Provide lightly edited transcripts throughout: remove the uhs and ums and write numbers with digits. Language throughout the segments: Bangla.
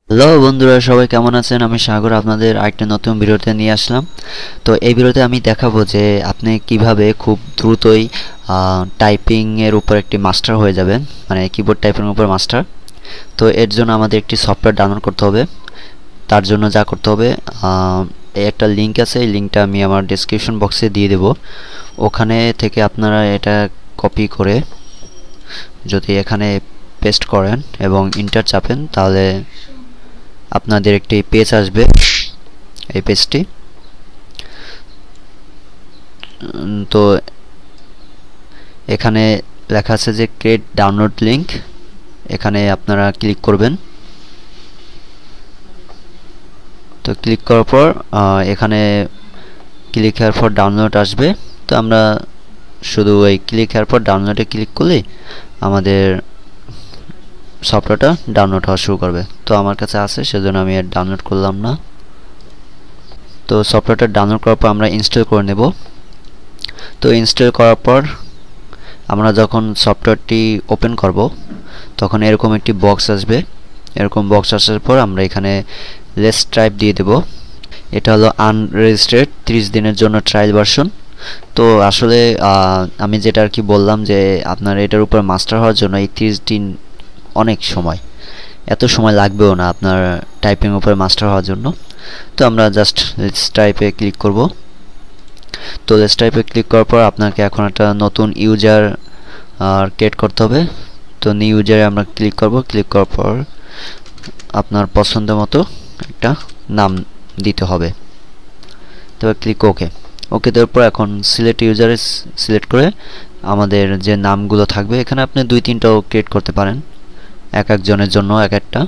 হ্যালো বন্ধুরা, সবাই কেমন আছেন? আমি সাগর আপনাদের আরেকটা নতুন ভিডিওতে নিয়ে আসলাম। তো এই ভিডিওতে আমি দেখাবো যে আপনি কিভাবে খুব দ্রুতই টাইপিং এর উপর একটি মাস্টার হয়ে যাবেন, মানে কিবোর্ড টাইপিং এর উপর মাস্টার। তো এর জন্য আমাদের একটি সফটওয়্যার ডাউনলোড করতে হবে। তার জন্য যা করতে হবে, এই একটা লিঙ্ক আছে, এই লিঙ্কটা আমি আমার ডেসক্রিপশন বক্সে দিয়ে দেব। ওখানে থেকে আপনারা এটা কপি করে যদি এখানে পেস্ট করেন এবং ইন্টার চাপেন, তাহলে আপনাদের একটি পেজ আসবে। এই পেজটি তো এখানে লেখা আছে যে ক্রিয়েট ডাউনলোড লিংক, এখানে আপনারা ক্লিক করবেন। তো ক্লিক করার পর এখানে ক্লিক হেয়ার ফর ডাউনলোড আসবে। তো আমরা শুধু এই ক্লিক হেয়ার ফর ডাউনলোডে ক্লিক করলেই আমাদের সফটওয়্যারটা ডাউনলোড হওয়া শুরু করবে। তো আমার কাছে আছে, সেজন্য আমি আর ডাউনলোড করলাম না। তো সফটওয়্যারটা ডাউনলোড করার পর আমরা ইনস্টল করে নেব। তো ইনস্টল করার পর আমরা যখন সফটওয়্যারটি ওপেন করব, তখন এরকম একটি বক্স আসবে। এরকম বক্স আসার পর আমরা এখানে লেটস ট্রাই দিয়ে দেব। এটা হলো আনরেজিস্টার্ড 30 দিনের জন্য ট্রায়াল ভার্সন। তো আসলে আমি যেটা আর কি বললাম যে আপনার এটার উপর মাস্টার হওয়ার জন্য এই 30 দিন অনেক সময়, এত সময় লাগবেও না আপনার টাইপিং উপরে মাস্টার হওয়ার জন্য। তো আমরা জাস্ট লেটস টাইপে ক্লিক করব। তো লেটস টাইপে ক্লিক করার পর আপনাকে এখন একটা নতুন ইউজার ক্রিয়েট করতে হবে। তো নিউ ইউজারে আমরা ক্লিক করব। ক্লিক করার পর আপনার পছন্দ মতো একটা নাম দিতে হবে। তারপর ক্লিক ওকে। ওকে দেওয়ার পর এখন সিলেক্ট ইউজারে সিলেক্ট করে আমাদের যে নামগুলো থাকবে, এখানে আপনি 2-3টাও ক্রিয়েট করতে পারেন, এক একজনের জন্য এক একটা।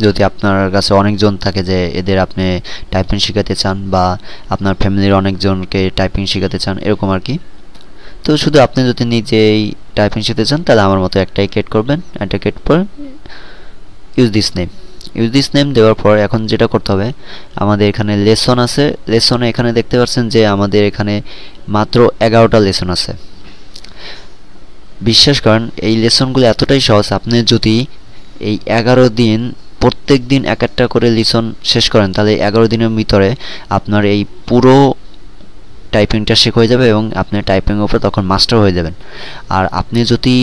যদি আপনার কাছে অনেকজন থাকে যে এদের আপনি টাইপিং শেখাতে চান, বা আপনার ফ্যামিলির অনেকজনকে টাইপিং শেখাতে চান, এরকম আর কি। তো শুধু আপনি যদি নিজেই টাইপিং শিখতে চান, তাহলে আমার মতো একটাই ক্রিয়েট করবেন। একটা ক্রিয়েট পর ইউজ দিস নেম দেওয়ার পর এখন যেটা করতে হবে, আমাদের এখানে লেসন আছে। লেসনে এখানে দেখতে পাচ্ছেন যে আমাদের এখানে মাত্র 11টা লেসন আছে। বিশ্বাস করেন, এই লেসনগুলো এতটাই সহজ, আপনি যদি এই 11 দিন প্রত্যেক দিন এক একটা করে লেসন শেষ করেন, তাহলে 11 দিনের ভিতরে আপনার এই পুরো টাইপিংটা শেখা হয়ে যাবে এবং আপনি টাইপিংয়ের উপরে তখন মাস্টার হয়ে যাবেন। আর আপনি যদি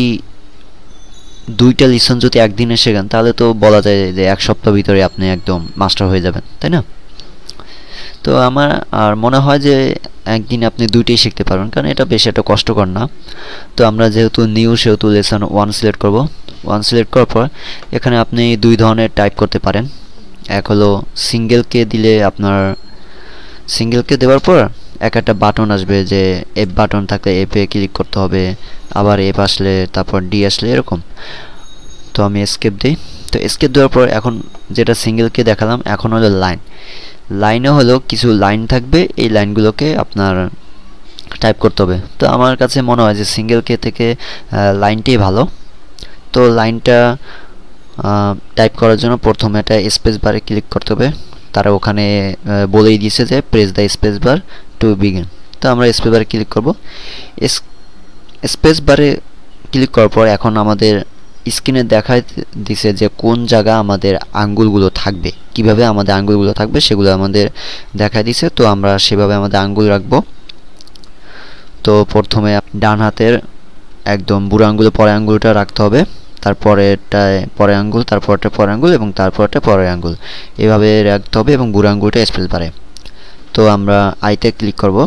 2টা লেসন যদি একদিনে শেখেন, তাহলে তো বলা যায় যে 1 সপ্তাহ ভিতরে আপনি একদম মাস্টার হয়ে যাবেন, তাই না? তো আমার আর মনে হয় যে একদিনে আপনি 2টাই শিখতে পারবেন, কারণ এটা বেশি একটা কষ্টকর না। তো আমরা যেহেতু নিউ, সেহেতু লেসন 1 সিলেক্ট করব। 1 সিলেক্ট করার পর এখানে আপনি 2 ধরনের টাইপ করতে পারেন। এক হলো সিঙ্গেল কে দিলে আপনার সিঙ্গেল কে দেওয়ার পর একটা বাটন আসবে, যে এফ বাটন থাকলে এফে ক্লিক করতে হবে, আবার এফ আসলে তারপর ডি আসলে, এরকম। তো আমি এসকেপ দিই। তো এসকেপ দেওয়ার পর এখন যেটা সিঙ্গেলকে দেখালাম, এখন হলো লাইনে হলো কিছু লাইন থাকবে, এই লাইনগুলোকে আপনার টাইপ করতে হবে। তো আমার কাছে মনে হয় যে সিঙ্গেল কে থেকে লাইনটাই ভালো। তো লাইনটা টাইপ করার জন্য প্রথমে একটা স্পেস বারে ক্লিক করতে হবে। তারা ওখানে বলেই দিয়েছে যে press the space bar to begin. তো আমরা স্পেস বারে ক্লিক করব। স্পেস বারে ক্লিক করার পর এখন আমাদের স্ক্রিনে দেখায় দিছে যে কোন জায়গা আমাদের আঙ্গুলগুলো থাকবে, কিভাবে আমাদের আঙ্গুলগুলো থাকবে সেগুলো আমাদের দেখায় দিছে। তো আমরা সেভাবে আমাদের আঙ্গুল রাখবো। তো প্রথমে ডান হাতের একদম বুড়ো আঙ্গুলে পরের আঙ্গুলটা রাখতে হবে, তারপরেরটায় পরের আঙ্গুল, তারপরটা পরের আঙ্গুল এবং তারপরটা পরের আঙ্গুল, এভাবে রাখতে হবে এবং বুড়ো আঙ্গুলটা স্পেস বারে। তো আমরা আইতে ক্লিক করব,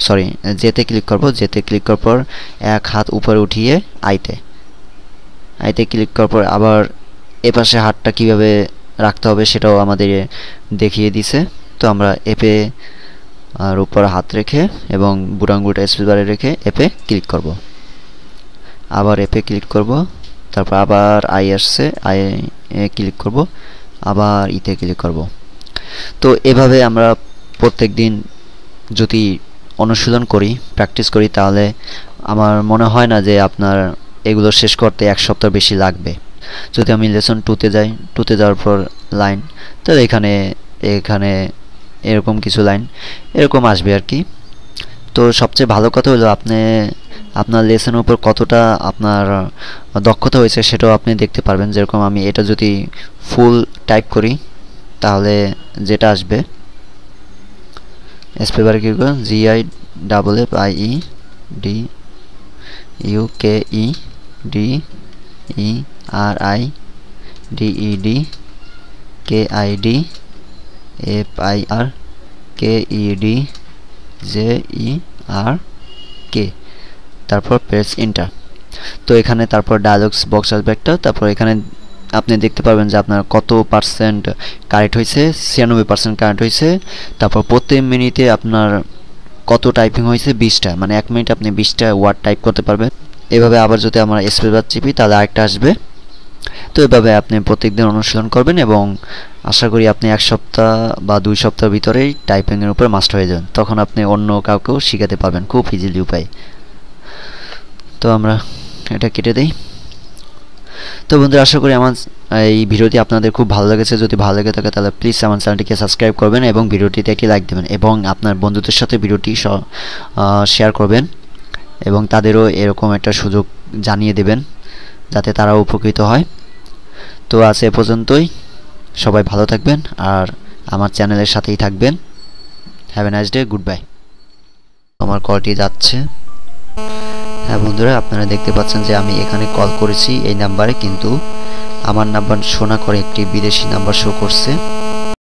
সরি জেতে ক্লিক করব। জেতে ক্লিক করার পর এক হাত উপরে উঠিয়ে আইতে ক্লিক করার পর আবার এপাশে হাতটা কিভাবে রাখতে হবে সেটাও আমাদের দেখিয়ে দিছে। তো আমরা এপে আর উপর হাত রেখে এবং বুড়ো আঙ্গুলটা স্পেস বারে রেখে এপে ক্লিক করব। আবার এপে ক্লিক করব, তারপর আবার আই আসছে, আই এ ক্লিক করব, আবার ইতে ক্লিক করব। তো এভাবে আমরা প্রত্যেক দিন যদি অনুশীলন করি, প্র্যাকটিস করি, তাহলে আমার মনে হয় না যে আপনার এগুলো শেষ করতে 1 সপ্তাহ বেশি লাগবে। যদি আমি লেসন 2তে যাই, 2তে যাওয়ার পর লাইন, তাহলে এখানে এখানে এরকম কিছু লাইন এরকম আসবে আর কি। তো সবচেয়ে ভালো কথা হলো আপনি আপনার লেসনের উপর কতটা আপনার দক্ষতা হয়েছে সেটাও আপনি দেখতে পারবেন। যেরকম আমি এটা যদি ফুল টাইপ করি তাহলে যেটা আসবে স্পেস বারে কি করব GIDFIEDER তারপর প্রেস এন্টার। তো এখানে তারপর ডায়ালগস বক্স আসবে একটা, তারপর এখানে আপনি দেখতে পারবেন যে আপনার কত পার্সেন্ট কারেক্ট হয়েছে, 96% কারেক্ট হয়েছে। তারপর প্রতি মিনিটে আপনার কত টাইপিং হয়েছে, 20টা, মানে 1 মিনিটে আপনি 20টা ওয়ার্ড টাইপ করতে পারবেন। এভাবে আবার যদি আমরা স্পেস বার চিপি তাহলে আরেকটা আসবে। তো এভাবে আপনি প্রত্যেকদিন অনুশীলন করবেন এবং আশা করি আপনি 1 সপ্তাহ বা 2 সপ্তাহের ভিতরেই টাইপিংয়ের উপর মাস্টার হয়ে যাবেন। তখন আপনি অন্য কাউকেও শেখাতে পারবেন খুব ইজিলি উপায়। তো আমরা এটা কেটে দিই। তো বন্ধুরা, আশা করি আমার এই ভিডিওটি আপনাদের খুব ভালো লেগেছে। যদি ভালো লেগে থাকে তাহলে প্লিজ আমার চ্যানেলটিকে সাবস্ক্রাইব করবেন এবং ভিডিওটিতে একটি লাইক দেবেন এবং আপনার বন্ধুদের সাথে ভিডিওটি শেয়ার করবেন এবং তাদেরও এরকম একটা সুযোগ জানিয়ে দেবেন যাতে তারাও উপকৃত হয়। তো আজ এ পর্যন্তই। সবাই ভালো থাকবেন আর আমার চ্যানেলের সাথেই থাকবেন। Have a nice day, good bye. আমার কলটি যাচ্ছে। হ্যাঁ বন্ধুরা, আপনারা দেখতে পাচ্ছেন যে আমি এখানে কল করেছি এই নাম্বারে, কিন্তু আমার নাম্বার শো না করে একটি বিদেশি নাম্বার শো করছে।